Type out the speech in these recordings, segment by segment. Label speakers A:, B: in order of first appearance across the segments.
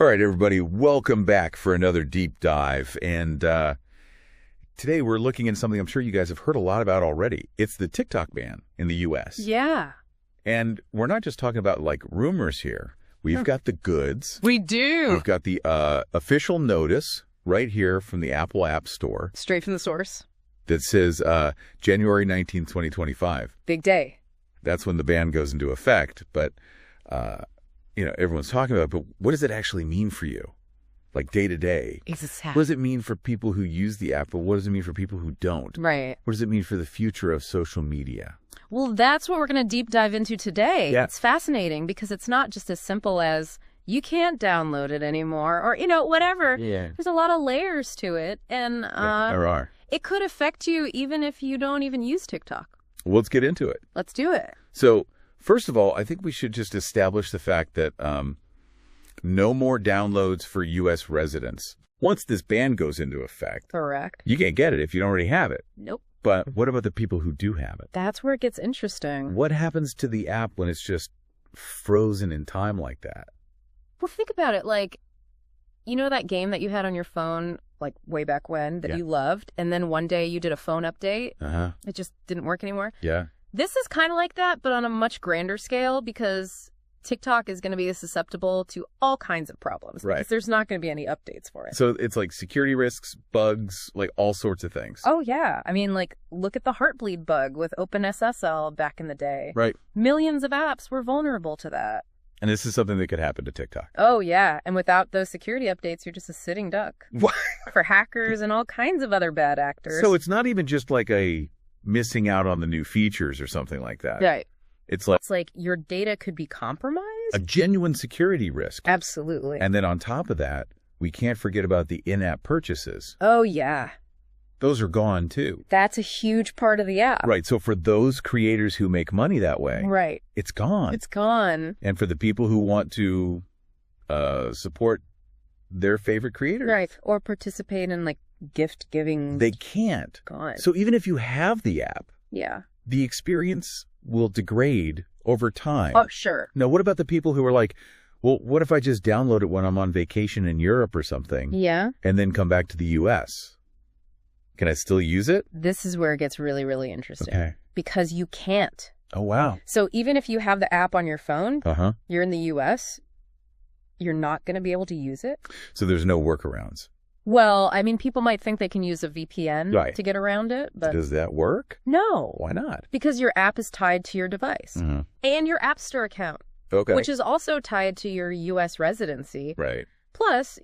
A: All right, everybody, welcome back for another deep dive. And today we're looking at something I'm sure you guys have heard a lot about already. It's the TikTok ban in the U.S.
B: Yeah.
A: And we're not just talking about like rumors here. We've got the goods.
B: We do.
A: We've got the official notice right here from the Apple App Store.
B: Straight from the source.
A: That says January 19th, 2025.
B: Big day.
A: That's when the ban goes into effect. But everyone's talking about it, but what does it actually mean for you? Like day to day?
B: Exactly.
A: What does it mean for people who use the app, but what does it mean for people who don't?
B: Right.
A: What does it mean for the future of social media?
B: Well, that's what we're going to deep dive into today.
A: Yeah.
B: It's fascinating because it's not just as simple as you can't download it anymore or, whatever.
A: Yeah.
B: There's a lot of layers to it. And
A: There are.
B: It could affect you even if you don't even use TikTok.
A: Well, let's get into it.
B: Let's do it.
A: So, first of all, I think we should just establish the fact that no more downloads for U.S. residents. Once this ban goes into effect,
B: Correct.
A: you can't get it if you don't already have it.
B: Nope.
A: But what about the people who do have it?
B: That's where it gets interesting.
A: What happens to the app when it's just frozen in time like that?
B: Well, think about it. Like, you know that game that you had on your phone, like way back when, that you loved, and then one day you did a phone update? It just didn't work anymore?
A: Yeah.
B: This is kind of like that, but on a much grander scale because TikTok is going to be susceptible to all kinds of problems.
A: Right.
B: Because there's not going to be any updates for it.
A: So it's like security risks, bugs, like all sorts of things.
B: Oh, yeah. I mean, like, look at the Heartbleed bug with OpenSSL back in the day.
A: Right.
B: Millions of apps were vulnerable to that.
A: And this is something that could happen to TikTok.
B: Oh, yeah. And without those security updates, you're just a sitting duck.
A: What?
B: For hackers and all kinds of other bad actors.
A: So it's not even just like a missing out on the new features or something like that.
B: Right.
A: It's
B: like your data could be compromised?
A: a genuine security risk.
B: Absolutely.
A: And then on top of that, we can't forget about the in-app purchases.
B: Oh, yeah.
A: Those are gone too.
B: That's a huge part of the app.
A: Right. So for those creators who make money that way,
B: right,
A: it's gone.
B: It's gone.
A: And for the people who want to support their favorite creators.
B: Right. Or participate in like gift giving.
A: They can't.
B: Gone.
A: So even if you have the app,
B: yeah,
A: the experience will degrade over time.
B: Oh, sure.
A: Now, what about the people who are like, well, what if I just download it when I'm on vacation in Europe or something?
B: Yeah.
A: And then come back to the U.S.? Can I still use it?
B: This is where it gets really, really interesting.
A: Okay.
B: Because you can't.
A: Oh, wow.
B: So even if you have the app on your phone,
A: Uh-huh.
B: you're in the U.S., you're not going to be able to use it.
A: So there's no workarounds.
B: Well, I mean, people might think they can use a VPN to get around it, but
A: does that work?
B: No.
A: Why not?
B: Because your app is tied to your device and your App Store account, which is also tied to your U.S. residency.
A: Right.
B: Plus,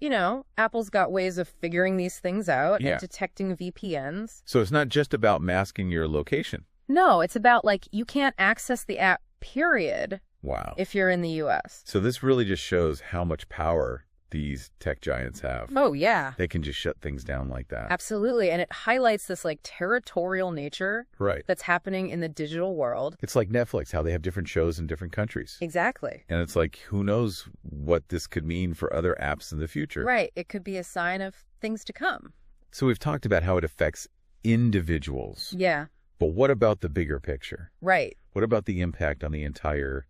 B: Apple's got ways of figuring these things out and detecting VPNs.
A: So it's not just about masking your location.
B: No, it's about like you can't access the app, period.
A: Wow.
B: If you're in the U.S.
A: So this really just shows how much power these tech giants have.
B: Oh, yeah.
A: They can just shut things down like that.
B: Absolutely. And it highlights this like territorial nature that's happening in the digital world.
A: It's like Netflix, how they have different shows in different countries.
B: Exactly.
A: And it's like, who knows what this could mean for other apps in the future.
B: Right. It could be a sign of things to come.
A: So we've talked about how it affects individuals.
B: Yeah.
A: But what about the bigger picture?
B: Right.
A: What about the impact on the entire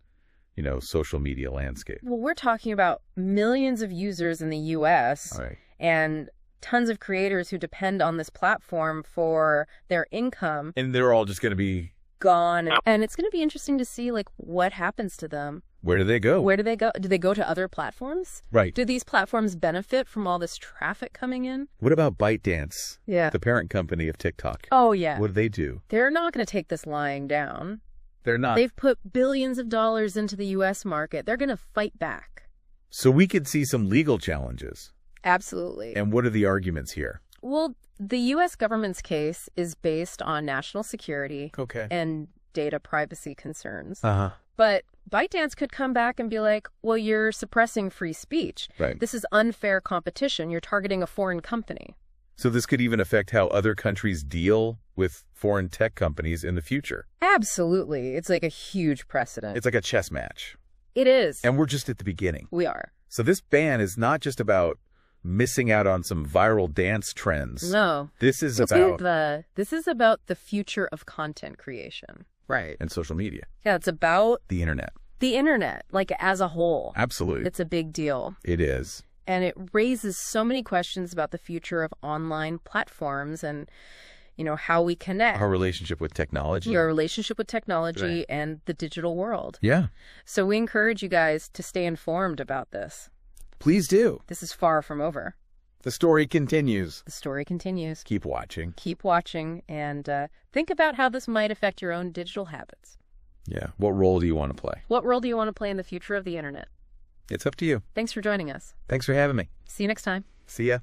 A: social media landscape?
B: Well, we're talking about millions of users in the U.S. and tons of creators who depend on this platform for their income.
A: And they're all just going to be
B: gone. And it's going to be interesting to see like what happens to them.
A: Where do they go?
B: Where do they go? Do they go to other platforms?
A: Right.
B: Do these platforms benefit from all this traffic coming in?
A: What about ByteDance?
B: Yeah.
A: The parent company of TikTok.
B: Oh, yeah.
A: What do they do?
B: They're not going to take this lying down.
A: They're not.
B: They've put billions of dollars into the U.S. market. They're going to fight back.
A: So we could see some legal challenges.
B: Absolutely.
A: And what are the arguments here?
B: Well, the U.S. government's case is based on national security and data privacy concerns. But ByteDance could come back and be like, well, you're suppressing free speech.
A: Right.
B: This is unfair competition. You're targeting a foreign company.
A: So this could even affect how other countries deal with foreign tech companies in the future.
B: Absolutely. It's like a huge precedent.
A: It's like a chess match.
B: It is.
A: And we're just at the beginning.
B: We are.
A: So this ban is not just about missing out on some viral dance trends.
B: No.
A: This is about
B: the future of content creation. Right.
A: And social media.
B: Yeah, it's about
A: the internet.
B: The internet, like as a whole.
A: Absolutely.
B: It's a big deal.
A: It is.
B: And it raises so many questions about the future of online platforms and, how we connect.
A: Our relationship with technology.
B: Your relationship with technology
A: Right.
B: and the digital world.
A: Yeah.
B: So we encourage you guys to stay informed about this.
C: Please do.
B: This is far from over.
C: The story continues.
B: The story continues.
A: Keep watching.
B: Keep watching and think about how this might affect your own digital habits.
A: Yeah. What role do you want to play?
B: What role do you want to play in the future of the internet?
A: It's up to you.
B: Thanks for joining us.
C: Thanks for having me.
B: See you next time.
A: See ya.